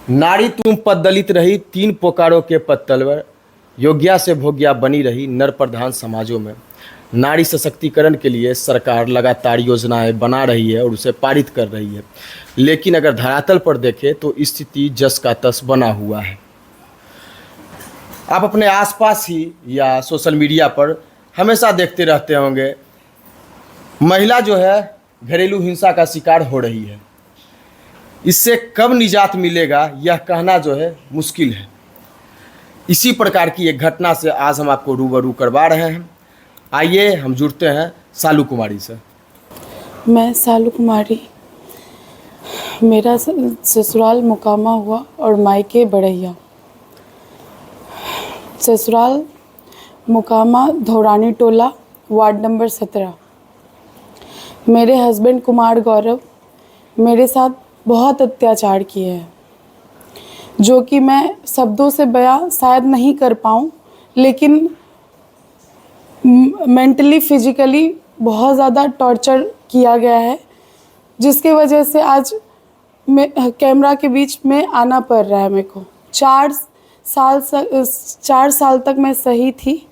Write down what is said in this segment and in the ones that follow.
नारी तुम पद दलित रही, तीन पुकारों के पद तलवर, योग्या से भोग्या बनी रही नर प्रधान समाजों में। नारी सशक्तिकरण के लिए सरकार लगातार योजनाएं बना रही है और उसे पारित कर रही है, लेकिन अगर धरातल पर देखें तो स्थिति जस का तस बना हुआ है। आप अपने आसपास ही या सोशल मीडिया पर हमेशा देखते रहते होंगे, महिला जो है घरेलू हिंसा का शिकार हो रही है। इससे कब निजात मिलेगा यह कहना जो है मुश्किल है। इसी प्रकार की एक घटना से आज हम आपको रूबरू करवा रहे हैं। आइए हम जुड़ते हैं सालू कुमारी से। मैं सालू कुमारी, मेरा ससुराल मुकामा हुआ और मायके बड़ैया। ससुराल मुकामा धौरानी टोला, वार्ड नंबर 17। मेरे हस्बैंड कुमार गौरव मेरे साथ बहुत अत्याचार किए हैं, जो कि मैं शब्दों से बयां शायद नहीं कर पाऊँ, लेकिन मेंटली फिजिकली बहुत ज़्यादा टॉर्चर किया गया है, जिसके वजह से आज कैमरा के बीच में आना पड़ रहा है मेरे को। 4 साल तक मैं सही थी।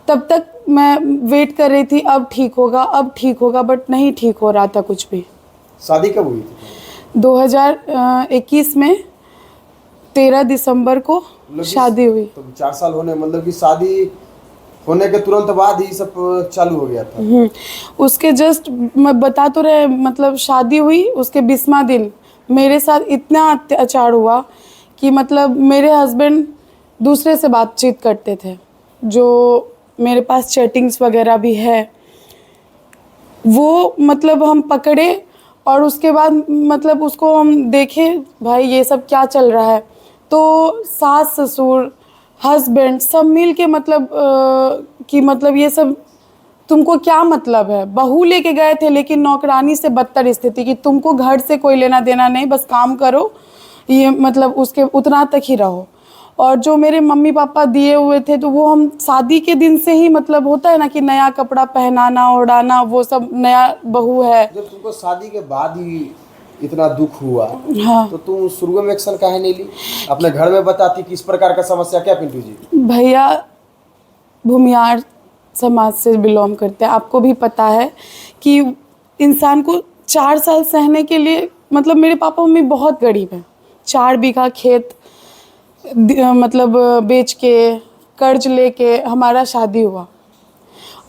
तब तक मैं वेट कर रही थी अब ठीक होगा, अब ठीक होगा, बट नहीं ठीक हो रहा था कुछ भी। शादी कब हुई थी? 2021 में 13 दिसंबर को शादी हुई। तो 4 साल होने मतलब कि शादी होने के तुरंत बाद ही सब चालू हो गया था। उसके जस्ट मैं बता तो रहे, मतलब शादी हुई उसके 20वां दिन मेरे साथ इतना अत्याचार हुआ कि मतलब मेरे हस्बैंड दूसरे से बातचीत करते थे, जो मेरे पास चैटिंग्स वगैरह भी है। वो मतलब हम पकड़े और उसके बाद मतलब उसको हम देखे, भाई ये सब क्या चल रहा है। तो सास ससुर हस्बैंड सब मिल के मतलब कि मतलब ये सब तुमको क्या मतलब है। बहू लेके गए थे, लेकिन नौकरानी से बदतर स्थिति कि तुमको घर से कोई लेना देना नहीं, बस काम करो, ये मतलब उसके उतना तक ही रहो। और जो मेरे मम्मी पापा दिए हुए थे, तो वो हम शादी के दिन से ही मतलब होता है ना कि नया कपड़ा पहनाना ओढ़ाना, वो सब नया बहू है। जब तुमको शादी के बाद ही इतना दुख हुआ, हाँ, तो तुम शुरू में एक्शन काहे नहीं ली? अपने घर में बताती कि इस प्रकार का समस्या क्या पिंटू जी? भैया भूमियार समाज से बिलोंग करते हैं, आपको भी पता है कि इंसान को 4 साल सहने के लिए, मतलब मेरे पापा मम्मी बहुत गरीब हैं। 4 बीघा खेत मतलब बेच के कर्ज लेके हमारा शादी हुआ।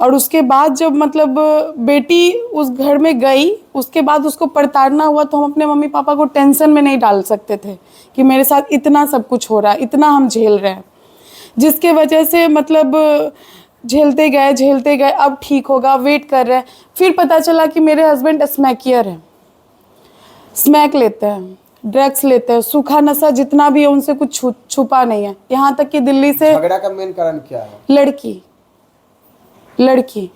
और उसके बाद जब मतलब बेटी उस घर में गई, उसके बाद उसको प्रताड़ना हुआ, तो हम अपने मम्मी पापा को टेंशन में नहीं डाल सकते थे कि मेरे साथ इतना सब कुछ हो रहा है, इतना हम झेल रहे हैं, जिसके वजह से मतलब झेलते गए। अब ठीक होगा, वेट कर रहे हैं। फिर पता चला कि मेरे हस्बैंड स्मैकियर हैं, स्मैक लेते हैं, ड्रग्स लेते हैं, सूखा नशा जितना भी है उनसे कुछ छुपा नहीं है। यहाँ तक कि दिल्ली से झगड़ा का मेन कारण क्या है? लड़की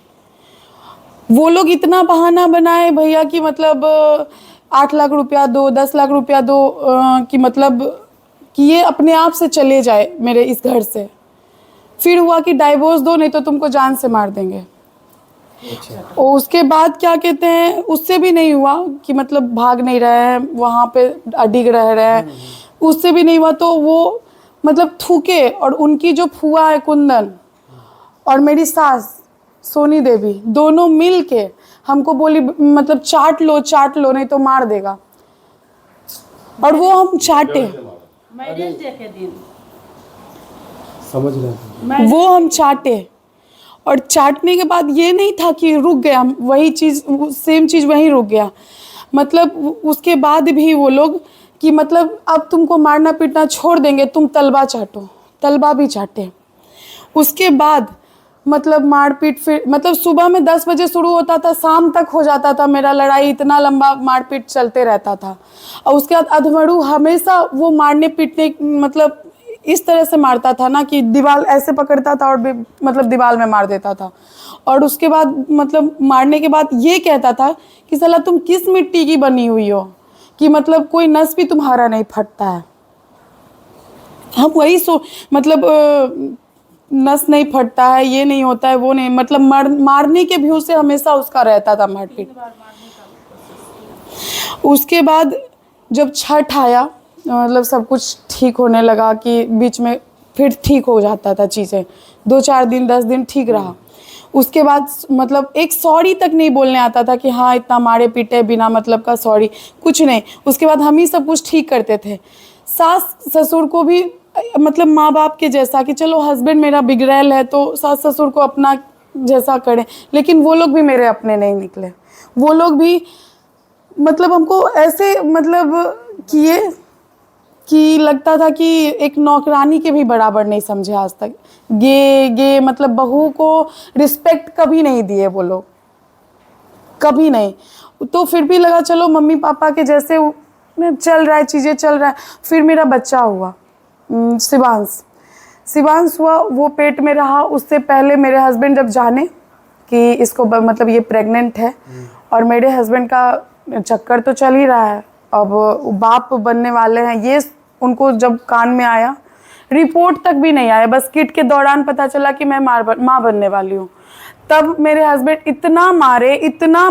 वो लोग इतना बहाना बनाए भैया कि मतलब 8 लाख रुपया दो, 10 लाख रुपया दो, कि मतलब कि ये अपने आप से चले जाए मेरे इस घर से। फिर हुआ कि डाइवोर्स दो, नहीं तो तुमको जान से मार देंगे। अच्छा। और उसके बाद क्या कहते हैं, उससे भी नहीं हुआ कि मतलब भाग नहीं रहे हैं, वहाँ पे अडिग रह रहे हैं, उससे भी नहीं हुआ। तो वो मतलब थूके, और उनकी जो फुआ है कुंदन और मेरी सास सोनी देवी, दोनों मिल के हमको बोली मतलब चाट लो नहीं तो मार देगा। और वो हम चाटे, समझ रहे हैं। वो हम चाटे। और चाटने के बाद ये नहीं था कि रुक गया, वही चीज़ सेम चीज़ वहीं रुक गया। मतलब उसके बाद भी वो लोग कि मतलब अब तुमको मारना पीटना छोड़ देंगे, तुम तलबा चाटो, तलबा भी चाटे। उसके बाद मतलब मारपीट, फिर मतलब सुबह में 10 बजे शुरू होता था, शाम तक हो जाता था मेरा लड़ाई, इतना लंबा मारपीट चलते रहता था। और उसके बाद अधमड़ू हमेशा वो मारने पीटने मतलब इस तरह से मारता था ना कि दीवार ऐसे पकड़ता था और मतलब दीवार में मार देता था। और उसके बाद मतलब मारने के बाद ये कहता था कि साला तुम किस मिट्टी की बनी हुई हो कि मतलब कोई नस भी तुम्हारा नहीं फटता है। हम वही मतलब नस नहीं फटता है, ये नहीं होता है, वो नहीं, मतलब मारने के व्यू से हमेशा उसका रहता था मारपीट। उसके बाद जब छठ आया मतलब सब कुछ ठीक होने लगा कि बीच में फिर ठीक हो जाता था चीज़ें, 2-4 दिन 10 दिन ठीक रहा। उसके बाद मतलब एक सॉरी तक नहीं बोलने आता था कि हाँ इतना मारे पीटे बिना मतलब का सॉरी, कुछ नहीं। उसके बाद हम ही सब कुछ ठीक करते थे। सास ससुर को भी मतलब माँ बाप के जैसा कि चलो हस्बैंड मेरा बिगड़ैल है तो सास ससुर को अपना जैसा करें, लेकिन वो लोग भी मेरे अपने नहीं निकले। वो लोग भी मतलब हमको ऐसे मतलब किए कि लगता था कि एक नौकरानी के भी बराबर नहीं समझे आज तक। गे मतलब बहू को रिस्पेक्ट कभी नहीं दिए वो लोग, कभी नहीं। तो फिर भी लगा चलो मम्मी पापा के जैसे चल रहा है, चीज़ें चल रहा है। फिर मेरा बच्चा हुआ शिवांश हुआ, वो पेट में रहा। उससे पहले मेरे हस्बैंड जब जाने कि इसको मतलब ये प्रेग्नेंट है, और मेरे हस्बैंड का चक्कर तो चल ही रहा है, अब बाप बनने वाले हैं, ये उनको जब कान में आया, रिपोर्ट तक भी नहीं आया, बस किट के दौरान पता चला कि मैं माँ बनने वाली हूँ। तब मेरे हस्बैंड इतना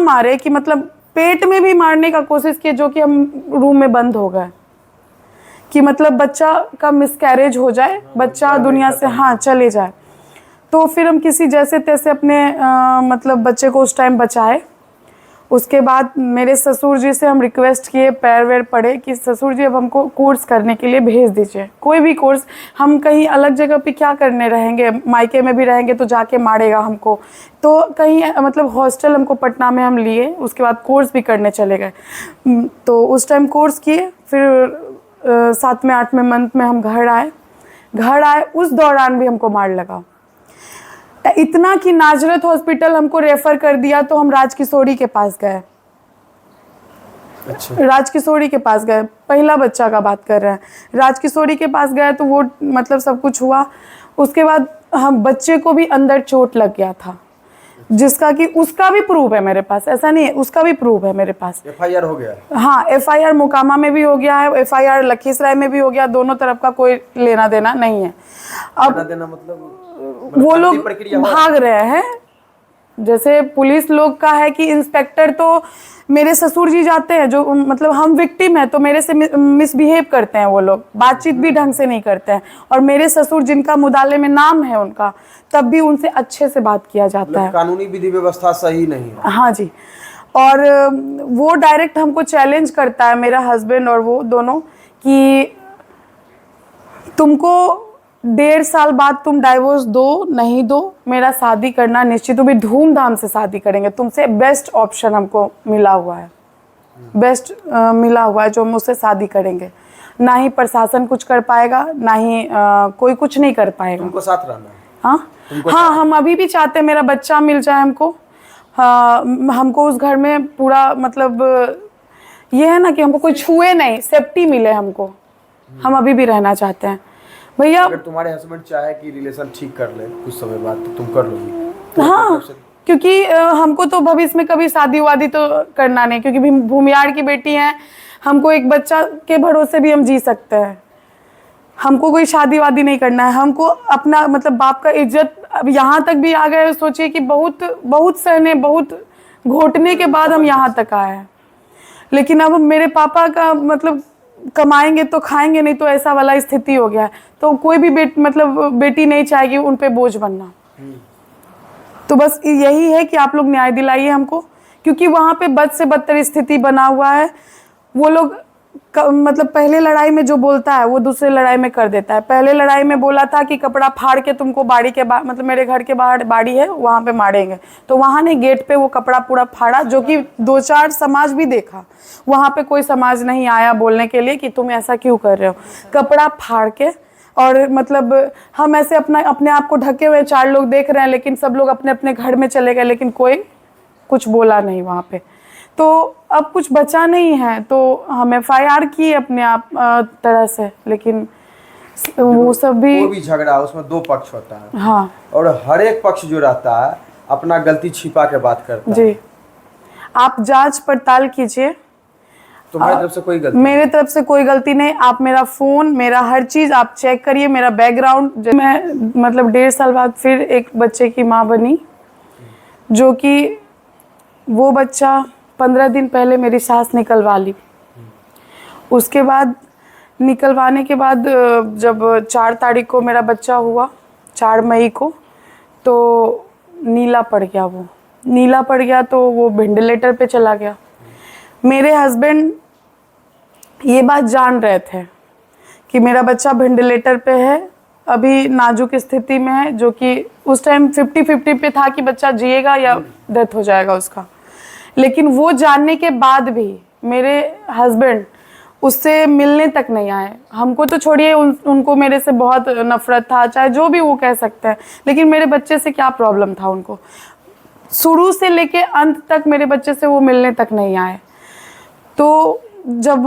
मारे कि मतलब पेट में भी मारने का कोशिश किए, जो कि हम रूम में बंद हो गए कि मतलब बच्चा का मिसकैरेज हो जाए, बच्चा दुनिया से हाँ चले जाए। तो फिर हम किसी जैसे तैसे अपने मतलब बच्चे को उस टाइम बचाए। उसके बाद मेरे ससुर जी से हम रिक्वेस्ट किए, पैर वैर पड़े कि ससुर जी अब हमको कोर्स करने के लिए भेज दीजिए, कोई भी कोर्स। हम कहीं अलग जगह पे क्या करने रहेंगे, मायके में भी रहेंगे तो जाके मारेगा हमको। तो कहीं मतलब हॉस्टल हमको पटना में हम लिए, उसके बाद कोर्स भी करने चले गए। तो उस टाइम कोर्स किए, फिर 7वें 8वें मंथ में हम घर आए। उस दौरान भी हमको मार लगा, इतना कि नाजरत हॉस्पिटल हमको रेफर कर दिया। तो हम राजकिशोरी के पास गए। अच्छा। राजकिशोरी के पास गए, पहला बच्चा का बात कर रहे हैं। राजकिशोरी के पास गए तो वो मतलब सब कुछ हुआ। उसके बाद हम बच्चे को भी अंदर चोट लग गया था, जिसका कि उसका भी प्रूफ है मेरे पास, ऐसा नहीं है, उसका भी प्रूफ है मेरे पास। FIR हो गया? हाँ, FIR मोकामा में भी हो गया है, FIR लखीसराय में भी हो गया। दोनों तरफ का कोई लेना देना नहीं है। अब देना मतलब वो लोग भाग रहे हैं। जैसे पुलिस लोग का है कि इंस्पेक्टर तो मेरे ससुर जी जाते हैं, जो मतलब हम विक्टिम है तो मेरे से मिसबिहेव करते हैं, वो लोग बातचीत भी ढंग से नहीं करते हैं। और मेरे ससुर जिनका मुदाले में नाम है उनका, तब भी उनसे अच्छे से बात किया जाता है। कानूनी विधि व्यवस्था सही नहीं है। हाँ जी। और वो डायरेक्ट हमको चैलेंज करता है, मेरा हस्बैंड और वो दोनों, कि तुमको 1.5 साल बाद तुम डाइवोर्स दो नहीं दो, मेरा शादी करना निश्चित, तो भी धूमधाम से शादी करेंगे तुमसे। बेस्ट ऑप्शन हमको मिला हुआ है, बेस्ट मिला हुआ है जो हम उससे शादी करेंगे। ना ही प्रशासन कुछ कर पाएगा, ना ही कोई कुछ नहीं कर पाएगा। तुमको साथ रहना है? हाँ, हम अभी भी चाहते हैं मेरा बच्चा मिल जाए हमको। हाँ, हमको उस घर में पूरा मतलब ये है ना कि हमको कोई छुए नहीं, सेफ्टी मिले हमको। हम अभी भी रहना चाहते हैं भैया। अगर तुम्हारे हस्बैंड चाहे कि रिलेशन ठीक कर ले कुछ समय बाद तो तुम कर लोगी? हाँ, क्योंकि हमको तो भविष्य में कभी शादी वादी तो करना नहीं, क्योंकि भूमियार की बेटी है। हमको एक बच्चा के भरोसे भी हम जी सकते हैं, हमको कोई शादी वादी नहीं करना है। हमको अपना मतलब बाप का इज्जत, अब यहाँ तक भी आ गए। सोचिए कि बहुत सहने, बहुत घोटने के बाद हम यहाँ तक आए हैं। लेकिन अब मेरे पापा का मतलब कमाएंगे तो खाएंगे, नहीं तो ऐसा वाला स्थिति हो गया है। तो कोई भी बेटी नहीं चाहेगी उन पे बोझ बनना। तो बस यही है कि आप लोग न्याय दिलाइए हमको, क्योंकि वहाँ पे बद से बदतर स्थिति बना हुआ है। वो लोग मतलब पहले लड़ाई में जो बोलता है वो दूसरे लड़ाई में कर देता है। पहले लड़ाई में बोला था कि कपड़ा फाड़ के तुमको बाड़ी के बाहर, मतलब मेरे घर के बाहर बाड़ी है वहाँ पे मारेंगे, तो वहाँ ने गेट पे वो कपड़ा पूरा फाड़ा, जो कि 2-4 समाज भी देखा। वहाँ पे कोई समाज नहीं आया बोलने के लिए कि तुम ऐसा क्यों कर रहे हो, कपड़ा फाड़ के। और मतलब हम ऐसे अपने आप को ढके हुए 4 लोग देख रहे हैं, लेकिन सब लोग अपने अपने घर में चले गए, लेकिन कोई कुछ बोला नहीं वहाँ पे। तो अब कुछ बचा नहीं है, तो हम FIR किए अपने आप तरह से, लेकिन वो सब भी, कोई भी झगड़ा उसमें 2 पक्ष होता है। हाँ, और हर एक पक्ष जो रहता है अपना गलती छिपा के बात करता है। जी, आप जांच पड़ताल कीजिए। तुम्हारी तरफ से कोई गलती? मेरे तरफ से कोई गलती नहीं। आप मेरा फ़ोन, मेरा हर चीज़ आप चेक करिए, मेरा बैकग्राउंड। मैं मतलब 1.5 साल बाद फिर एक बच्चे की माँ बनी, जो कि वो बच्चा 15 दिन पहले मेरी सास निकलवा ली। उसके बाद निकलवाने के बाद जब 4 तारीख को मेरा बच्चा हुआ, 4 मई को, तो नीला पड़ गया। वो नीला पड़ गया तो वो वेंटिलेटर पे चला गया। मेरे हस्बैंड ये बात जान रहे थे कि मेरा बच्चा वेंटिलेटर पे है, अभी नाजुक स्थिति में है, जो कि उस टाइम 50-50 पे था कि बच्चा जिएगा या डेथ हो जाएगा उसका। लेकिन वो जानने के बाद भी मेरे हस्बैंड उससे मिलने तक नहीं आए। हमको तो छोड़िए, उनको मेरे से बहुत नफरत था, चाहे जो भी वो कह सकते हैं, लेकिन मेरे बच्चे से क्या प्रॉब्लम था उनको, शुरू से लेके अंत तक मेरे बच्चे से वो मिलने तक नहीं आए। तो जब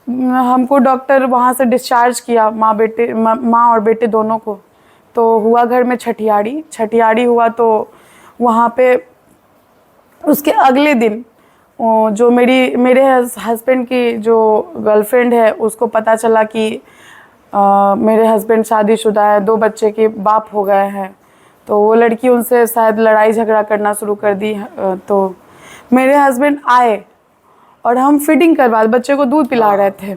हमको डॉक्टर वहाँ से डिस्चार्ज किया, माँ और बेटे दोनों को, तो हुआ घर में छठियारी हुआ। तो वहाँ पे उसके अगले दिन जो मेरे हस्बैंड की जो गर्लफ्रेंड है उसको पता चला कि मेरे हस्बैंड शादीशुदा है, 2 बच्चे के बाप हो गए हैं। तो वो लड़की उनसे शायद लड़ाई झगड़ा करना शुरू कर दी। तो मेरे हस्बैंड आए और हम फीडिंग करवा, बच्चे को दूध पिला रहे थे।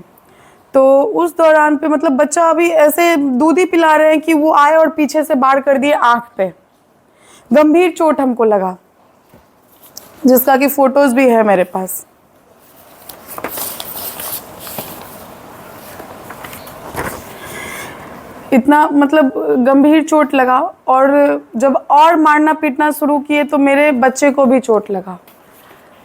तो उस दौरान पे मतलब बच्चा अभी ऐसे दूध ही पिला रहे हैं कि वो आए और पीछे से वार कर दिए आँख पे। गंभीर चोट हमको लगा, जिसका कि फोटोज भी है मेरे पास। इतना मतलब गंभीर चोट लगा। और जब और मारना पीटना शुरू किए तो मेरे बच्चे को भी चोट लगा,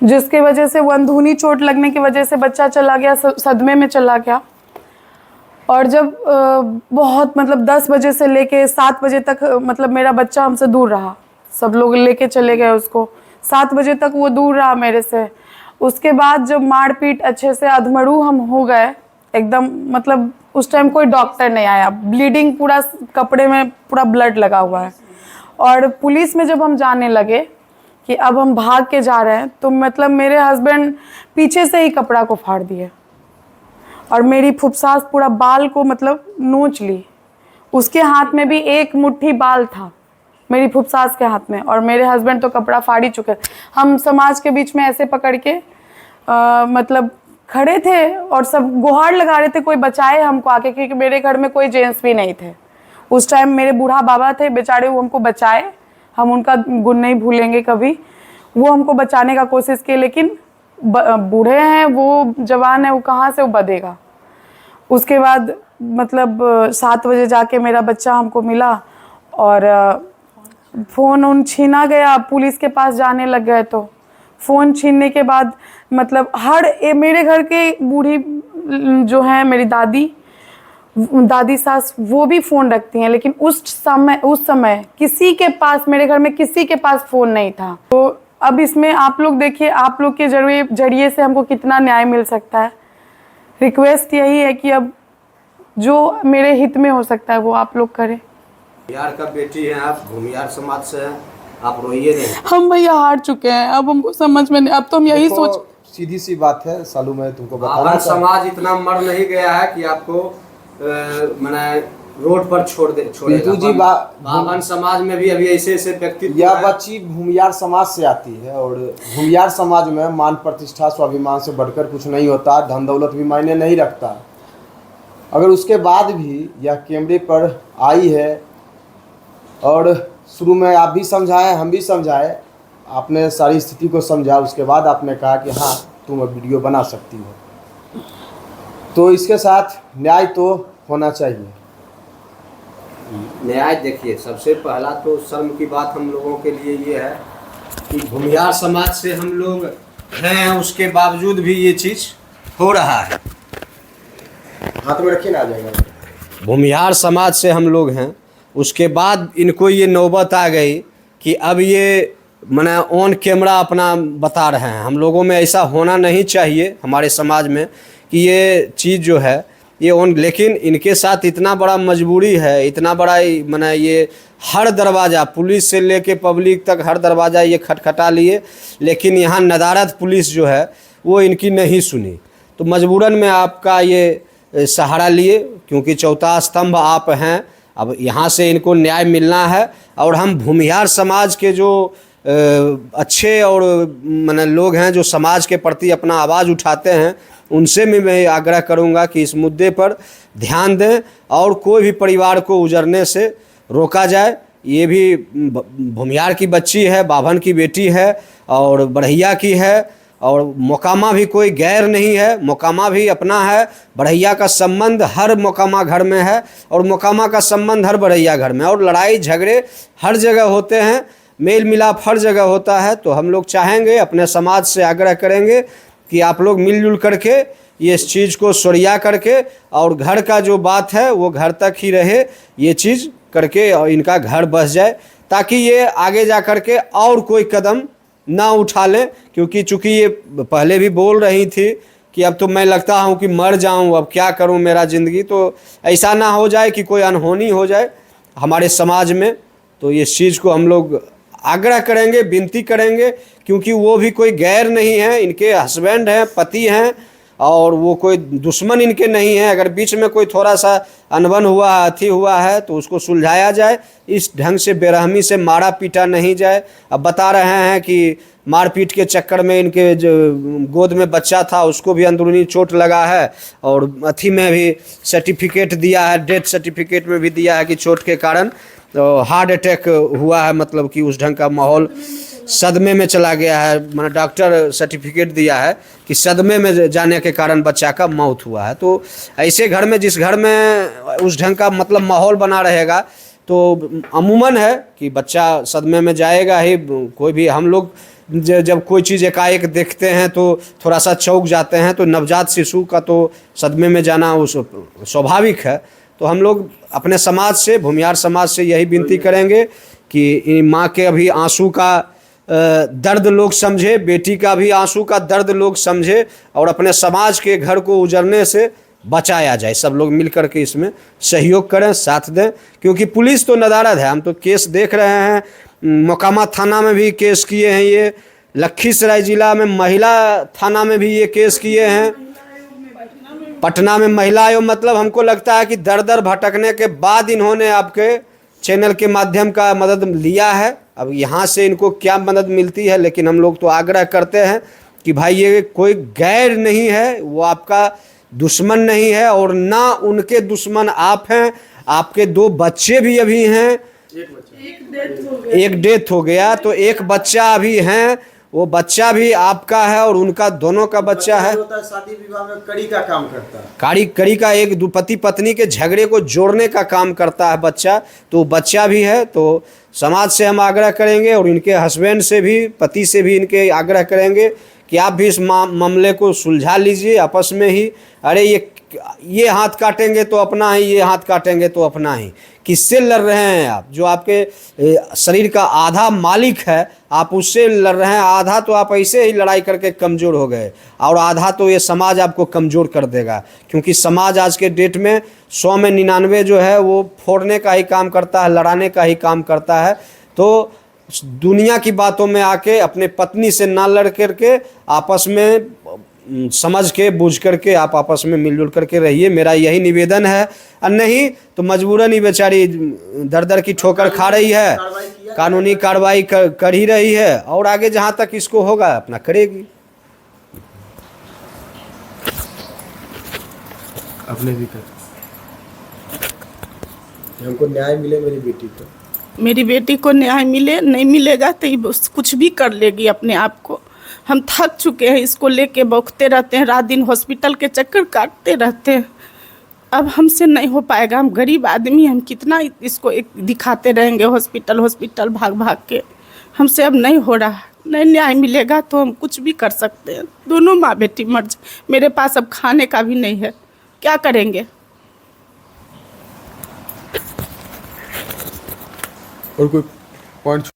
जिसके वजह से वो अंदरूनी चोट लगने की वजह से बच्चा चला गया, सदमे में चला गया। और जब बहुत मतलब 10 बजे से लेके 7 बजे तक मतलब मेरा बच्चा हमसे दूर रहा, सब लोग लेके चले गए उसको, 7 बजे तक वो दूर रहा मेरे से। उसके बाद जब मारपीट अच्छे से अधमरू हम हो गए एकदम, मतलब उस टाइम कोई डॉक्टर नहीं आया, ब्लीडिंग पूरा कपड़े में पूरा ब्लड लगा हुआ है। और पुलिस में जब हम जाने लगे कि अब हम भाग के जा रहे हैं, तो मतलब मेरे हस्बैंड पीछे से ही कपड़ा को फाड़ दिए और मेरी फुफसास पूरा बाल को मतलब नोच ली। उसके हाथ में भी 1 मुट्ठी बाल था मेरी फुफसास के हाथ में, और मेरे हस्बैंड तो कपड़ा फाड़ ही चुके। हम समाज के बीच में ऐसे पकड़ के मतलब खड़े थे और सब गुहार लगा रहे थे कोई बचाए हमको आके, क्योंकि मेरे घर में कोई जेंट्स भी नहीं थे उस टाइम। मेरे बूढ़ा बाबा थे बेचारे, वो हमको बचाए, हम उनका गुण नहीं भूलेंगे कभी। वो हमको बचाने का कोशिश किए, लेकिन बूढ़े हैं वो, जवान है वो, कहाँ से वो बधेगा। उसके बाद मतलब 7 बजे जाके मेरा बच्चा हमको मिला और फ़ोन उन छीना गया, पुलिस के पास जाने लग गए। तो फ़ोन छीनने के बाद मतलब मेरे घर के बूढ़ी जो है मेरी दादी सास, वो भी फ़ोन रखती हैं, लेकिन उस समय किसी के पास, मेरे घर में किसी के पास फ़ोन नहीं था। तो अब इसमें आप लोग देखिए, आप लोग के जरिए से हमको कितना न्याय मिल सकता है। रिक्वेस्ट यही है कि अब जो मेरे हित में हो सकता है वो आप लोग करें। भूमिहार का बेटी हैं आप, भूमिहार समाज से हैं आप, रोइए नहीं। हम भैया हार चुके हैं, अब हमको समझ में नहीं, अब तो हम यही सोच। सीधी सी बात है सालू, मैं तुमको बावन समाज इतना मर नहीं गया है कि आपको मैंने रोड पर छोड़ेगा। जी बावन समाज में भी अभी ऐसे व्यक्ति, यह बच्ची भूमिहार समाज से आती है, और भूमिहार समाज में मान प्रतिष्ठा स्वाभिमान से बढ़कर कुछ नहीं होता, धन दौलत भी मायने नहीं रखता। अगर उसके बाद भी यह कैमरे पर आई है, और शुरू में आप भी समझाए, हम भी समझाए, आपने सारी स्थिति को समझा, उसके बाद आपने कहा कि हाँ तुम वीडियो बना सकती हो। तो इसके साथ न्याय तो होना चाहिए। न्याय देखिए, सबसे पहला तो शर्म की बात हम लोगों के लिए ये है कि भूमिहार समाज से हम लोग हैं, उसके बावजूद भी ये चीज़ हो रहा है। हाथ में रखिए ना, आ जाएगा। भूमिहार समाज से हम लोग हैं, उसके बाद इनको ये नौबत आ गई कि अब ये माने ऑन कैमरा अपना बता रहे हैं। हम लोगों में ऐसा होना नहीं चाहिए हमारे समाज में कि ये चीज़ जो है ये ऑन, लेकिन इनके साथ इतना बड़ा मजबूरी है, इतना बड़ा माने ये हर दरवाज़ा, पुलिस से लेके पब्लिक तक हर दरवाज़ा ये खटखटा लिए, लेकिन यहाँ नदारद पुलिस जो है वो इनकी नहीं सुनी। तो मजबूरन में आपका ये सहारा लिए, क्योंकि चौथा स्तंभ आप हैं। अब यहाँ से इनको न्याय मिलना है, और हम भूमिहार समाज के जो अच्छे और माने लोग हैं जो समाज के प्रति अपना आवाज़ उठाते हैं, उनसे भी मैं आग्रह करूंगा कि इस मुद्दे पर ध्यान दें और कोई भी परिवार को उजड़ने से रोका जाए। ये भी भूमियार की बच्ची है, बाभन की बेटी है और बढ़ैया की है, और मोकामा भी कोई गैर नहीं है, मोकामा भी अपना है। बढ़ैया का संबंध हर मोकामा घर में है और मोकामा का संबंध हर बढ़ैया घर में, और लड़ाई झगड़े हर जगह होते हैं, मेल मिलाप हर जगह होता है। तो हम लोग चाहेंगे, अपने समाज से आग्रह करेंगे कि आप लोग मिलजुल करके ये इस चीज़ को सरिया करके, और घर का जो बात है वो घर तक ही रहे, ये चीज़ करके और इनका घर बस जाए, ताकि ये आगे जा कर के और कोई कदम ना उठा लें। क्योंकि चूँकि ये पहले भी बोल रही थी कि अब तो मैं लगता हूँ कि मर जाऊँ, अब क्या करूँ मेरा ज़िंदगी, तो ऐसा ना हो जाए कि कोई अनहोनी हो जाए हमारे समाज में। तो इस चीज़ को हम लोग आग्रह करेंगे, विनती करेंगे, क्योंकि वो भी कोई गैर नहीं है, इनके हस्बैंड हैं, पति हैं, और वो कोई दुश्मन इनके नहीं है। अगर बीच में कोई थोड़ा सा अनबन हुआ, अथी हुआ है, तो उसको सुलझाया जाए, इस ढंग से बेरहमी से मारा पीटा नहीं जाए। अब बता रहे हैं कि मारपीट के चक्कर में इनके जो गोद में बच्चा था उसको भी अंदरूनी चोट लगा है, और अथी में भी सर्टिफिकेट दिया है, डेथ सर्टिफिकेट में भी दिया है कि चोट के कारण तो हार्ट अटैक हुआ है, मतलब कि उस ढंग का माहौल सदमे में चला गया है। मतलब डॉक्टर सर्टिफिकेट दिया है कि सदमे में जाने के कारण बच्चा का मौत हुआ है। तो ऐसे घर में, जिस घर में उस ढंग का मतलब माहौल बना रहेगा, तो अमूमन है कि बच्चा सदमे में जाएगा ही। कोई भी हम लोग जब कोई चीज़ एकाएक देखते हैं तो थोड़ा सा चौंक जाते हैं, तो नवजात शिशु का तो सदमे में जाना उस स्वाभाविक है। तो हम लोग अपने समाज से, भूमियार समाज से यही विनती करेंगे कि इन माँ के अभी आंसू का दर्द लोग समझे, बेटी का भी आंसू का दर्द लोग समझे, और अपने समाज के घर को उजड़ने से बचाया जाए। सब लोग मिलकर के इसमें सहयोग करें, साथ दें, क्योंकि पुलिस तो नदारद है। हम तो केस देख रहे हैं, मोकामा थाना में भी केस किए हैं, ये लखीसराय जिला में महिला थाना में भी ये केस किए हैं, पटना में महिला आयोग। मतलब हमको लगता है कि दर दर भटकने के बाद इन्होंने आपके चैनल के माध्यम का मदद लिया है। अब यहाँ से इनको क्या मदद मिलती है, लेकिन हम लोग तो आग्रह करते हैं कि भाई ये कोई गैर नहीं है, वो आपका दुश्मन नहीं है, और ना उनके दुश्मन आप हैं। आपके 2 बच्चे भी अभी हैं, एक डेथ हो गया, तो एक बच्चा अभी हैं, वो बच्चा भी आपका है और उनका दोनों का बच्चा है। शादी विवाह में कड़ी का काम करता है, कड़ी का एक पति पत्नी के झगड़े को जोड़ने का काम करता है बच्चा, तो बच्चा भी है। तो समाज से हम आग्रह करेंगे और इनके हस्बैंड से भी, पति से भी इनके आग्रह करेंगे कि आप भी इस मामले को सुलझा लीजिए आपस में ही। अरे ये हाथ काटेंगे तो अपना ही, ये हाथ काटेंगे तो अपना ही। किससे लड़ रहे हैं आप? जो आपके शरीर का आधा मालिक है, आप उससे लड़ रहे हैं। आधा तो आप ऐसे ही लड़ाई करके कमज़ोर हो गए, और आधा तो ये समाज आपको कमज़ोर कर देगा। क्योंकि समाज आज के डेट में 100 में 99 जो है वो फोड़ने का ही काम करता है, लड़ाने का ही काम करता है। तो दुनिया की बातों में आके अपने पत्नी से ना लड़ करके आपस में समझ के बूझ करके आप आपस में मिलजुल करके रहिए, मेरा यही निवेदन है। और नहीं तो मजबूरन ही बेचारी दर दर की ठोकर खा रही है, कानूनी कार्रवाई कर ही रही है, और आगे जहाँ तक इसको होगा अपना करेगी। अपने भी कर, हमको न्याय मिले मेरी बेटी को। मेरी बेटी को न्याय मिले, नहीं मिलेगा तो ये कुछ भी कर लेगी अपने आप को। हम थक चुके हैं, इसको लेके बौखते रहते हैं, रात दिन हॉस्पिटल के चक्कर काटते रहते हैं। अब हमसे नहीं हो पाएगा, हम गरीब आदमी, हम कितना इसको एक दिखाते रहेंगे हॉस्पिटल हॉस्पिटल भाग भाग के। हमसे अब नहीं हो रहा, नहीं न्याय मिलेगा तो हम कुछ भी कर सकते हैं। दोनों माँ बेटी मर जाए, मेरे पास अब खाने का भी नहीं है, क्या करेंगे? और कोई पॉइंट